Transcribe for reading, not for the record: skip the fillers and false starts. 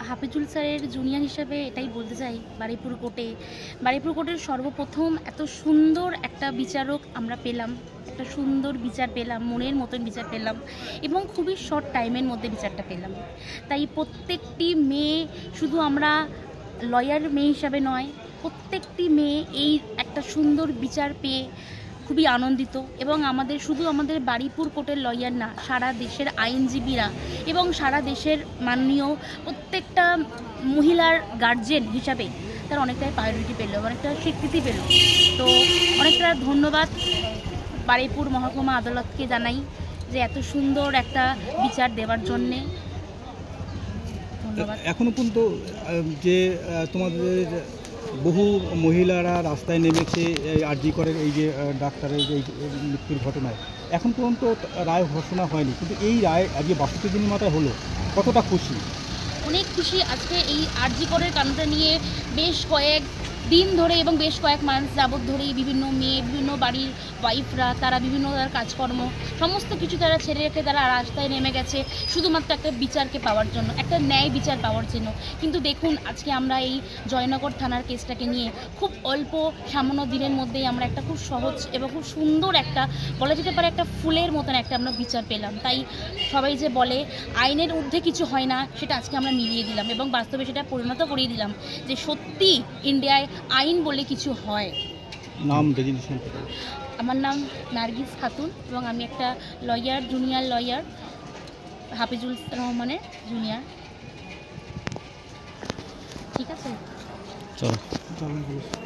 হাফিজুল স্যারের জুনিয়র হিসেবে এটাই বলতে চাই, বারুইপুর কোর্টের সর্বপ্রথম এত সুন্দর একটা বিচারক আমরা পেলাম, একটা সুন্দর বিচার পেলাম, মনের মতন বিচার পেলাম এবং খুবই শর্ট টাইমের মধ্যে বিচারটা পেলাম। তাই প্রত্যেকটি মেয়ে, শুধু আমরা লয়ার মেয়ে হিসাবে নয়, প্রত্যেকটি মেয়ে এই একটা সুন্দর বিচার পেয়ে খুবই আনন্দিত। এবং শুধু আমাদের বারুইপুর কোর্টের লয়ার না, সারা দেশের আইনজীবীরা এবং সারা দেশের মাননীয় প্রত্যেকটা মহিলার গার্জেন হিসাবে তার অনেকটাই প্রায়োরিটি পেল, অনেকটা স্বীকৃতি পেল। তো অনেকটা ধন্যবাদ বারুইপুর মহকুমা আদালতকে জানাই যে এত সুন্দর একটা বিচার দেওয়ার জন্যে। ধন্যবাদ। এখনো পর্যন্ত যে তোমাদের বহু মহিলারা রাস্তায় নেমেছে আরজি করের এই যে ডাক্তারের এই মৃত্যুর ঘটনায়, এখন পর্যন্ত রায় ঘোষণা হয়নি, কিন্তু এই রায় আজকে 62 দিনের মাথায় হলো, কতটা খুশি? অনেক খুশি। আজকে এই আরজি করের কাণ্ডটা নিয়ে বেশ কয়েক দিন ধরে এবং বেশ কয়েক মাস যাবৎ ধরেই বিভিন্ন মেয়ে, বিভিন্ন বাড়ির ওয়াইফরা, তারা বিভিন্ন তার কাজকর্ম সমস্ত কিছু তারা ছেড়ে রেখে তারা রাস্তায় নেমে গেছে শুধুমাত্র একটা বিচারকে পাওয়ার জন্য, একটা ন্যায় বিচার পাওয়ার জন্য। কিন্তু দেখুন, আজকে আমরা এই জয়নগর থানার কেসটাকে নিয়ে খুব অল্প সামান্য দিনের মধ্যেই আমরা একটা খুব সহজ এবং খুব সুন্দর একটা, বলা যেতে পারে একটা ফুলের মতন একটা আমরা বিচার পেলাম। তাই সবাই যে বলে আইনের ঊর্ধ্বে কিছু হয় না, সেটা আজকে আমরা মিলিয়ে দিলাম এবং বাস্তবে সেটা পরিণত করিয়ে দিলাম যে সত্যি ইন্ডিয়ায় আইন বলে কিছু হয়। নাম রেজিস্ট্রেশন? আমার নাম নার্গিস খাতুন এবং আমি একটা লয়ার, জুনিয়র লয়ার, হাফিজুল রহমানের জুনিয়র। ঠিক আছে, চলো।